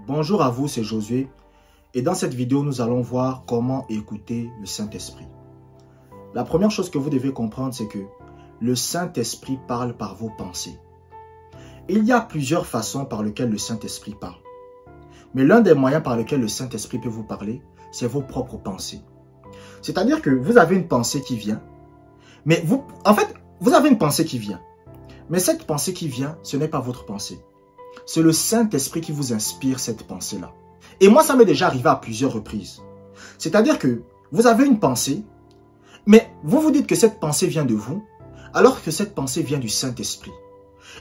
Bonjour à vous, c'est Josué et dans cette vidéo, nous allons voir comment écouter le Saint-Esprit. La première chose que vous devez comprendre, c'est que le Saint-Esprit parle par vos pensées. Il y a plusieurs façons par lesquelles le Saint-Esprit parle. Mais l'un des moyens par lesquels le Saint-Esprit peut vous parler, c'est vos propres pensées. C'est-à-dire que vous avez une pensée qui vient, mais vous avez une pensée qui vient. Mais cette pensée qui vient, ce n'est pas votre pensée. C'est le Saint-Esprit qui vous inspire cette pensée-là. Et moi, ça m'est déjà arrivé à plusieurs reprises. C'est-à-dire que vous avez une pensée, mais vous vous dites que cette pensée vient de vous, alors que cette pensée vient du Saint-Esprit.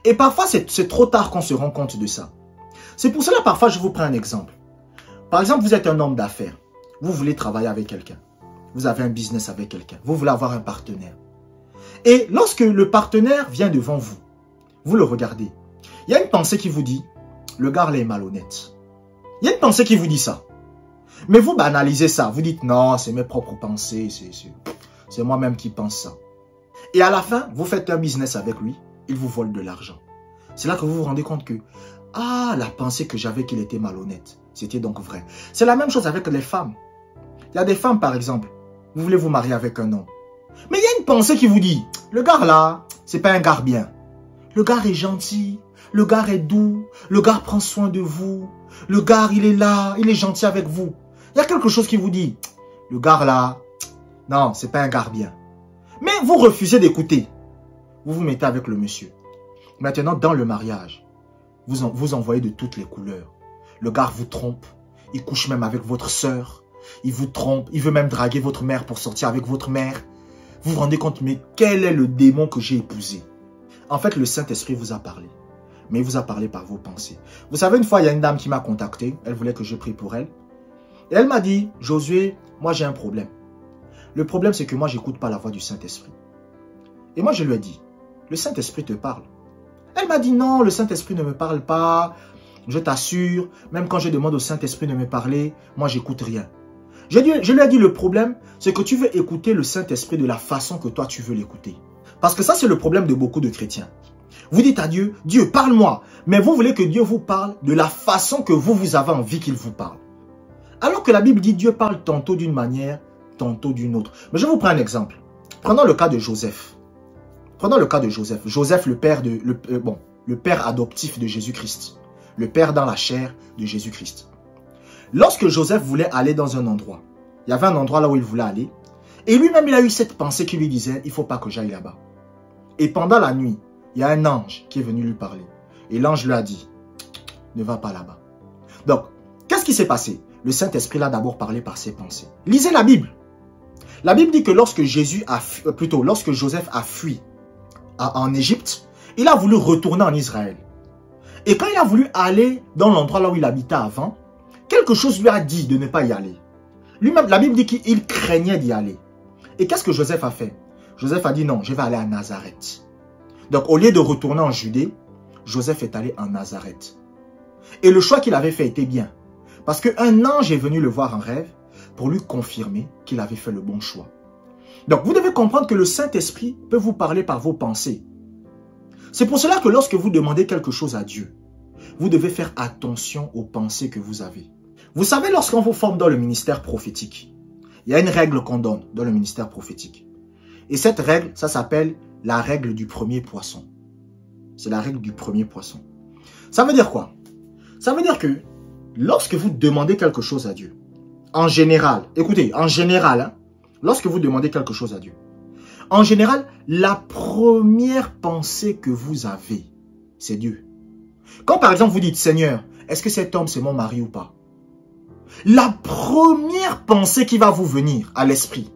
Et parfois, c'est trop tard qu'on se rend compte de ça. C'est pour cela, parfois, je vous prends un exemple. Par exemple, vous êtes un homme d'affaires. Vous voulez travailler avec quelqu'un. Vous avez un business avec quelqu'un. Vous voulez avoir un partenaire. Et lorsque le partenaire vient devant vous, vous le regardez. Il y a une pensée qui vous dit, le gars là est malhonnête. Il y a une pensée qui vous dit ça. Mais vous banalisez ça. Vous dites, non, c'est mes propres pensées. C'est moi-même qui pense ça. Et à la fin, vous faites un business avec lui. Il vous vole de l'argent. C'est là que vous vous rendez compte que, ah, la pensée que j'avais qu'il était malhonnête, c'était donc vrai. C'est la même chose avec les femmes. Il y a des femmes, par exemple, vous voulez vous marier avec un homme. Mais il y a une pensée qui vous dit, le gars là, c'est pas un gars bien. Le gars est gentil, le gars est doux, le gars prend soin de vous, le gars il est là, il est gentil avec vous. Il y a quelque chose qui vous dit, le gars là, non, c'est pas un gars bien. Mais vous refusez d'écouter. Vous vous mettez avec le monsieur. Maintenant, dans le mariage, vous envoyez de toutes les couleurs. Le gars vous trompe, il couche même avec votre sœur, il vous trompe, il veut même draguer votre mère pour sortir avec votre mère. Vous vous rendez compte, mais quel est le démon que j'ai épousé? En fait, le Saint-Esprit vous a parlé. Mais il vous a parlé par vos pensées. Vous savez, une fois, il y a une dame qui m'a contacté. Elle voulait que je prie pour elle. Et elle m'a dit, Josué, moi j'ai un problème. Le problème, c'est que moi, j'écoute pas la voix du Saint-Esprit. Et moi, je lui ai dit, le Saint-Esprit te parle. Elle m'a dit, non, le Saint-Esprit ne me parle pas. Je t'assure, même quand je demande au Saint-Esprit de me parler, moi, j'écoute rien. Je lui ai dit, le problème, c'est que tu veux écouter le Saint-Esprit de la façon que toi, tu veux l'écouter. Parce que ça, c'est le problème de beaucoup de chrétiens. Vous dites à Dieu, Dieu, parle-moi. Mais vous voulez que Dieu vous parle de la façon que vous avez envie qu'il vous parle. Alors que la Bible dit, Dieu parle tantôt d'une manière, tantôt d'une autre. Mais je vous prends un exemple. Prenons le cas de Joseph. Prenons le cas de Joseph. Joseph, le père adoptif de Jésus-Christ. Le père dans la chair de Jésus-Christ. Lorsque Joseph voulait aller dans un endroit, il y avait un endroit là où il voulait aller, et lui-même il a eu cette pensée qui lui disait, il ne faut pas que j'aille là-bas. Et pendant la nuit, il y a un ange qui est venu lui parler. Et l'ange lui a dit, ne va pas là-bas. Donc, qu'est-ce qui s'est passé? Le Saint-Esprit l'a d'abord parlé par ses pensées. Lisez la Bible. La Bible dit que lorsque Joseph a fui en Égypte, il a voulu retourner en Israël. Et quand il a voulu aller dans l'endroit là où il habitait avant, quelque chose lui a dit de ne pas y aller. Lui-même, la Bible dit qu'il craignait d'y aller. Et qu'est-ce que Joseph a fait? Joseph a dit non, je vais aller à Nazareth. Donc au lieu de retourner en Judée, Joseph est allé en Nazareth. Et le choix qu'il avait fait était bien. Parce qu'un ange est venu le voir en rêve pour lui confirmer qu'il avait fait le bon choix. Donc vous devez comprendre que le Saint-Esprit peut vous parler par vos pensées. C'est pour cela que lorsque vous demandez quelque chose à Dieu, vous devez faire attention aux pensées que vous avez. Vous savez, lorsqu'on vous forme dans le ministère prophétique, il y a une règle qu'on donne dans le ministère prophétique. Et cette règle, ça s'appelle la règle du premier poisson. C'est la règle du premier poisson. Ça veut dire quoi? Ça veut dire que lorsque vous demandez quelque chose à Dieu, en général, écoutez, en général, hein, lorsque vous demandez quelque chose à Dieu, en général, la première pensée que vous avez, c'est Dieu. Quand par exemple vous dites, Seigneur, est-ce que cet homme c'est mon mari ou pas? La première pensée qui va vous venir à l'esprit,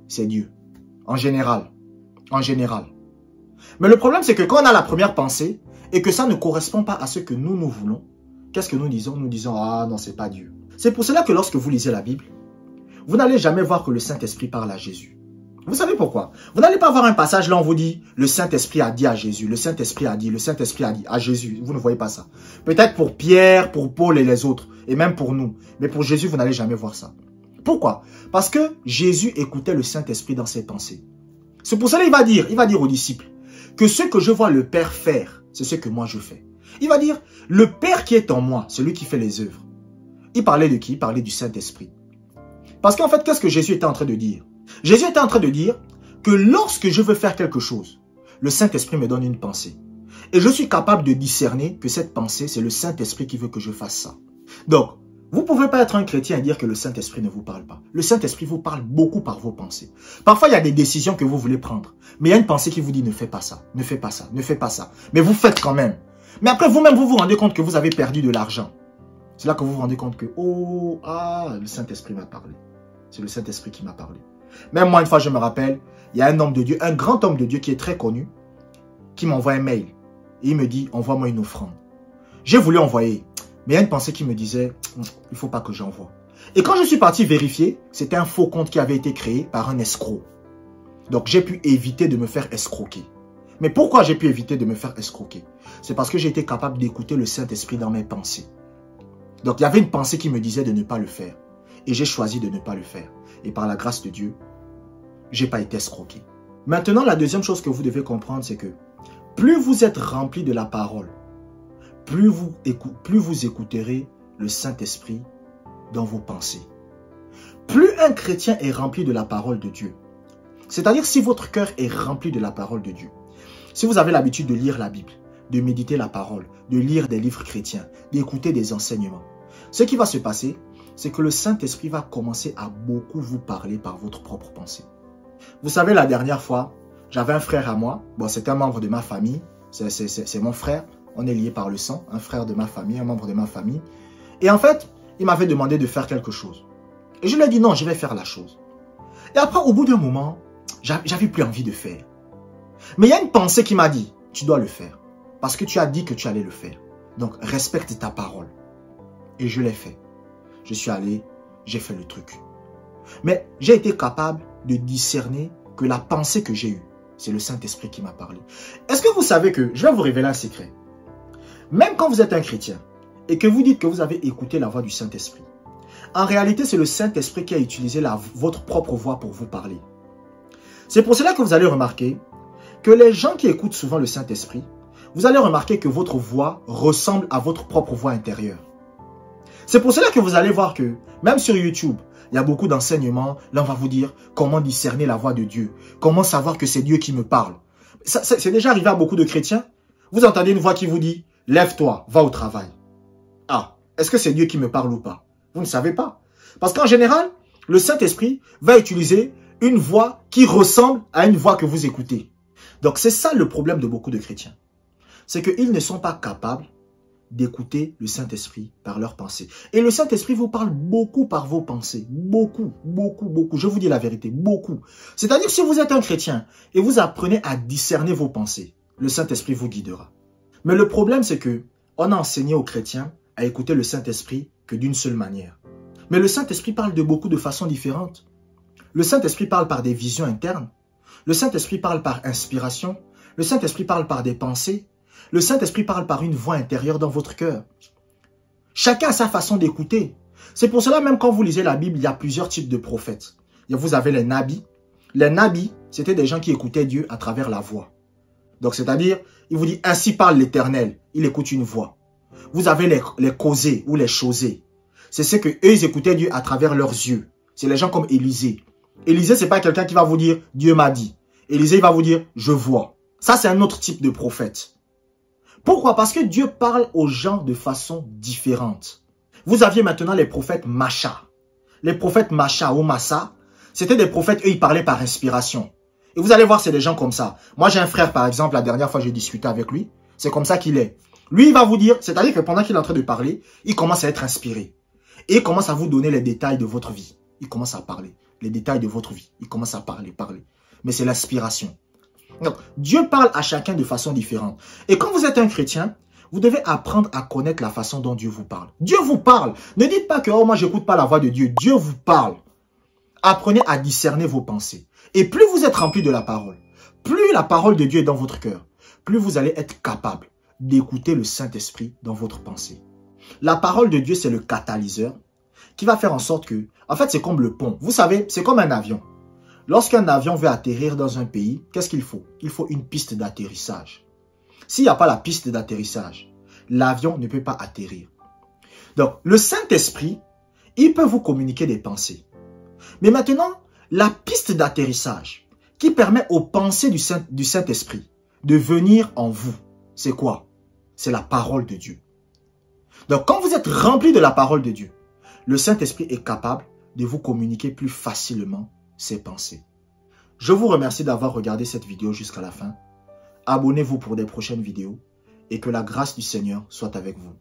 c'est Dieu. En général. En général. Mais le problème, c'est que quand on a la première pensée et que ça ne correspond pas à ce que nous voulons, qu'est-ce que nous disons? Nous disons, ah non, c'est pas Dieu. C'est pour cela que lorsque vous lisez la Bible, vous n'allez jamais voir que le Saint-Esprit parle à Jésus. Vous savez pourquoi? Vous n'allez pas voir un passage là où on vous dit, le Saint-Esprit a dit à Jésus, le Saint-Esprit a dit, le Saint-Esprit a dit à Jésus. Vous ne voyez pas ça. Peut-être pour Pierre, pour Paul et les autres, et même pour nous. Mais pour Jésus, vous n'allez jamais voir ça. Pourquoi? Parce que Jésus écoutait le Saint-Esprit dans ses pensées. C'est pour cela qu'il va dire aux disciples, que ce que je vois le Père faire, c'est ce que moi je fais. Il va dire, le Père qui est en moi, celui qui fait les œuvres. Il parlait de qui? Il parlait du Saint-Esprit. Parce qu'en fait, qu'est-ce que Jésus était en train de dire? Jésus était en train de dire que lorsque je veux faire quelque chose, le Saint-Esprit me donne une pensée. Et je suis capable de discerner que cette pensée, c'est le Saint-Esprit qui veut que je fasse ça. Donc, vous ne pouvez pas être un chrétien et dire que le Saint-Esprit ne vous parle pas. Le Saint-Esprit vous parle beaucoup par vos pensées. Parfois, il y a des décisions que vous voulez prendre. Mais il y a une pensée qui vous dit ne fais pas ça, ne fais pas ça, ne fais pas ça. Mais vous faites quand même. Mais après, vous-même, vous vous rendez compte que vous avez perdu de l'argent. C'est là que vous vous rendez compte que, le Saint-Esprit m'a parlé. C'est le Saint-Esprit qui m'a parlé. Même moi, une fois, je me rappelle, il y a un homme de Dieu, un grand homme de Dieu qui est très connu, qui m'envoie un mail. Et il me dit, envoie-moi une offrande. J'ai voulu envoyer. Mais il y a une pensée qui me disait, il ne faut pas que j'envoie. Et quand je suis parti vérifier, c'était un faux compte qui avait été créé par un escroc. Donc j'ai pu éviter de me faire escroquer. Mais pourquoi j'ai pu éviter de me faire escroquer? C'est parce que j'ai été capable d'écouter le Saint-Esprit dans mes pensées. Donc il y avait une pensée qui me disait de ne pas le faire. Et j'ai choisi de ne pas le faire. Et par la grâce de Dieu, je n'ai pas été escroqué. Maintenant, la deuxième chose que vous devez comprendre, c'est que plus vous êtes rempli de la parole, plus vous écouterez le Saint-Esprit dans vos pensées. Plus un chrétien est rempli de la parole de Dieu, c'est-à-dire si votre cœur est rempli de la parole de Dieu, si vous avez l'habitude de lire la Bible, de méditer la parole, de lire des livres chrétiens, d'écouter des enseignements, ce qui va se passer, c'est que le Saint-Esprit va commencer à beaucoup vous parler par votre propre pensée. Vous savez, la dernière fois, j'avais un frère à moi, bon, c'est un membre de ma famille, c'est mon frère, on est liés par le sang, un frère de ma famille, un membre de ma famille. Et en fait, il m'avait demandé de faire quelque chose. Et je lui ai dit non, je vais faire la chose. Et après, au bout d'un moment, j'avais plus envie de faire. Mais il y a une pensée qui m'a dit, tu dois le faire. Parce que tu as dit que tu allais le faire. Donc, respecte ta parole. Et je l'ai fait. Je suis allé, j'ai fait le truc. Mais j'ai été capable de discerner que la pensée que j'ai eue, c'est le Saint-Esprit qui m'a parlé. Est-ce que vous savez que, je vais vous révéler un secret. Même quand vous êtes un chrétien et que vous dites que vous avez écouté la voix du Saint-Esprit, en réalité, c'est le Saint-Esprit qui a utilisé votre propre voix pour vous parler. C'est pour cela que vous allez remarquer que les gens qui écoutent souvent le Saint-Esprit, vous allez remarquer que votre voix ressemble à votre propre voix intérieure. C'est pour cela que vous allez voir que, même sur YouTube, il y a beaucoup d'enseignements. Là, on va vous dire comment discerner la voix de Dieu. Comment savoir que c'est Dieu qui me parle. C'est déjà arrivé à beaucoup de chrétiens. Vous entendez une voix qui vous dit, lève-toi, va au travail. Ah, est-ce que c'est Dieu qui me parle ou pas? Vous ne savez pas. Parce qu'en général, le Saint-Esprit va utiliser une voix qui ressemble à une voix que vous écoutez. Donc c'est ça le problème de beaucoup de chrétiens. C'est qu'ils ne sont pas capables d'écouter le Saint-Esprit par leurs pensées. Et le Saint-Esprit vous parle beaucoup par vos pensées. Beaucoup, beaucoup, beaucoup. Je vous dis la vérité, beaucoup. C'est-à-dire si vous êtes un chrétien et vous apprenez à discerner vos pensées, le Saint-Esprit vous guidera. Mais le problème, c'est que on a enseigné aux chrétiens à écouter le Saint-Esprit que d'une seule manière. Mais le Saint-Esprit parle de beaucoup de façons différentes. Le Saint-Esprit parle par des visions internes. Le Saint-Esprit parle par inspiration. Le Saint-Esprit parle par des pensées. Le Saint-Esprit parle par une voix intérieure dans votre cœur. Chacun a sa façon d'écouter. C'est pour cela, même quand vous lisez la Bible, il y a plusieurs types de prophètes. Vous avez les nabis. Les nabis, c'était des gens qui écoutaient Dieu à travers la voix. Donc, c'est-à-dire, il vous dit, ainsi parle l'Éternel. Il écoute une voix. Vous avez les causés ou les chosés. C'est ce que eux, ils écoutaient Dieu à travers leurs yeux. C'est les gens comme Élisée. Élisée, c'est pas quelqu'un qui va vous dire, Dieu m'a dit. Élisée, il va vous dire, je vois. Ça, c'est un autre type de prophète. Pourquoi? Parce que Dieu parle aux gens de façon différente. Vous aviez maintenant les prophètes Macha. Les prophètes Macha ou Massa, c'était des prophètes, eux, ils parlaient par inspiration. Et vous allez voir, c'est des gens comme ça. Moi, j'ai un frère, par exemple, la dernière fois, j'ai discuté avec lui. C'est comme ça qu'il est. Lui, il va vous dire, c'est-à-dire que pendant qu'il est en train de parler, il commence à être inspiré. Et il commence à vous donner les détails de votre vie. Il commence à parler. Les détails de votre vie. Il commence à parler. Mais c'est l'inspiration. Donc, Dieu parle à chacun de façon différente. Et quand vous êtes un chrétien, vous devez apprendre à connaître la façon dont Dieu vous parle. Dieu vous parle. Ne dites pas que, oh, moi, j'écoute pas la voix de Dieu. Dieu vous parle. Apprenez à discerner vos pensées. Et plus vous êtes rempli de la parole, plus la parole de Dieu est dans votre cœur, plus vous allez être capable d'écouter le Saint-Esprit dans votre pensée. La parole de Dieu, c'est le catalyseur qui va faire en sorte que, en fait, c'est comme le pont. Vous savez, c'est comme un avion. Lorsqu'un avion veut atterrir dans un pays, qu'est-ce qu'il faut? Il faut une piste d'atterrissage. S'il n'y a pas la piste d'atterrissage, l'avion ne peut pas atterrir. Donc, le Saint-Esprit, il peut vous communiquer des pensées. Mais maintenant, la piste d'atterrissage qui permet aux pensées du Saint-Esprit de venir en vous, c'est quoi? C'est la parole de Dieu. Donc, quand vous êtes rempli de la parole de Dieu, le Saint-Esprit est capable de vous communiquer plus facilement ses pensées. Je vous remercie d'avoir regardé cette vidéo jusqu'à la fin. Abonnez-vous pour des prochaines vidéos et que la grâce du Seigneur soit avec vous.